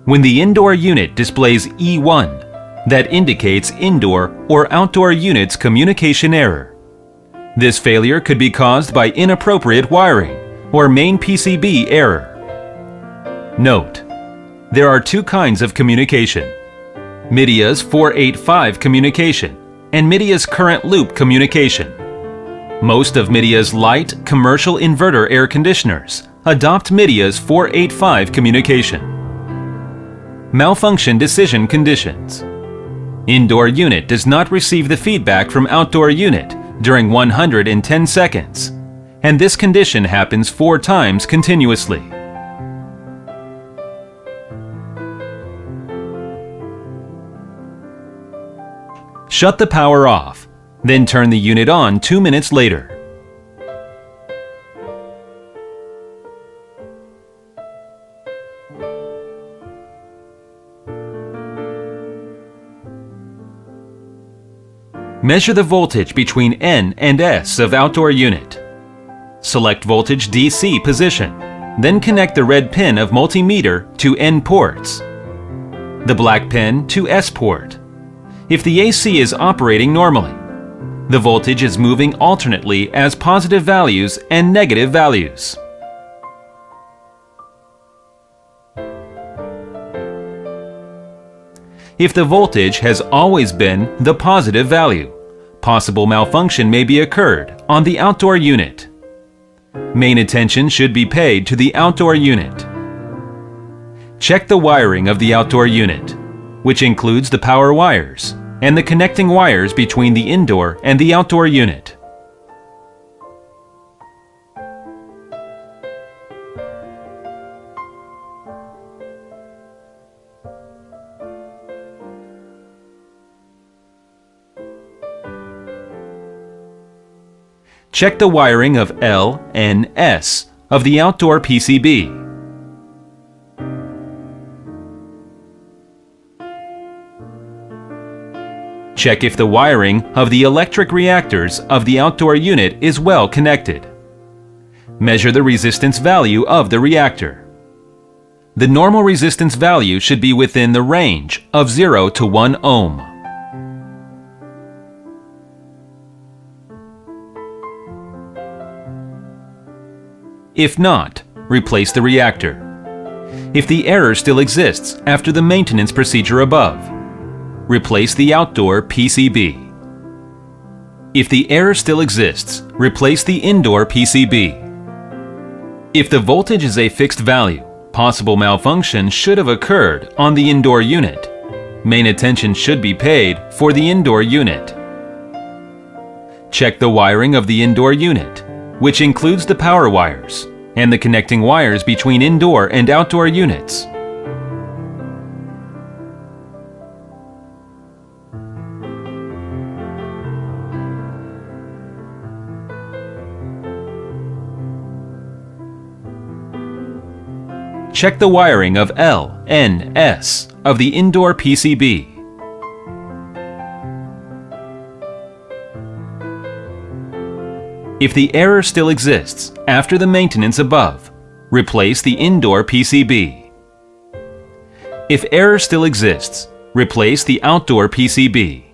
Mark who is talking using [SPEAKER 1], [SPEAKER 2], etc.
[SPEAKER 1] When the indoor unit displays E1, that indicates indoor or outdoor unit's communication error. This failure could be caused by inappropriate wiring or main PCB error. Note: there are two kinds of communication: MIDIA's 485 communication and MIDIA's current loop communication. Most of MIDIA's light commercial inverter air conditioners adopt MIDIA's 485 communication. Malfunction decision conditions. Indoor unit does not receive the feedback from outdoor unit during 110 seconds, and this condition happens 4 times continuously. Shut the power off, then turn the unit on 2 minutes later. Measure the voltage between N and S of outdoor unit. Select voltage DC position, then connect the red pin of multimeter to N ports, the black pin to S port. If the AC is operating normally, the voltage is moving alternately as positive values and negative values. If the voltage has always been the positive value, possible malfunction may be occurred on the outdoor unit. Main attention should be paid to the outdoor unit. Check the wiring of the outdoor unit, which includes the power wires and the connecting wires between the indoor and the outdoor unit. Check the wiring of L and S of the outdoor PCB. Check if the wiring of the electric reactors of the outdoor unit is well connected. Measure the resistance value of the reactor. The normal resistance value should be within the range of 0 to 1 ohm. If not, replace the reactor. If the error still exists after the maintenance procedure above, replace the outdoor PCB. If the error still exists, replace the indoor PCB. If the voltage is a fixed value, possible malfunction should have occurred on the indoor unit. Main attention should be paid for the indoor unit. Check the wiring of the indoor unit, which includes the power wires and the connecting wires between indoor and outdoor units. Check the wiring of L, N, S of the indoor PCB. If the error still exists after the maintenance above, replace the indoor PCB. If error still exists, replace the outdoor PCB.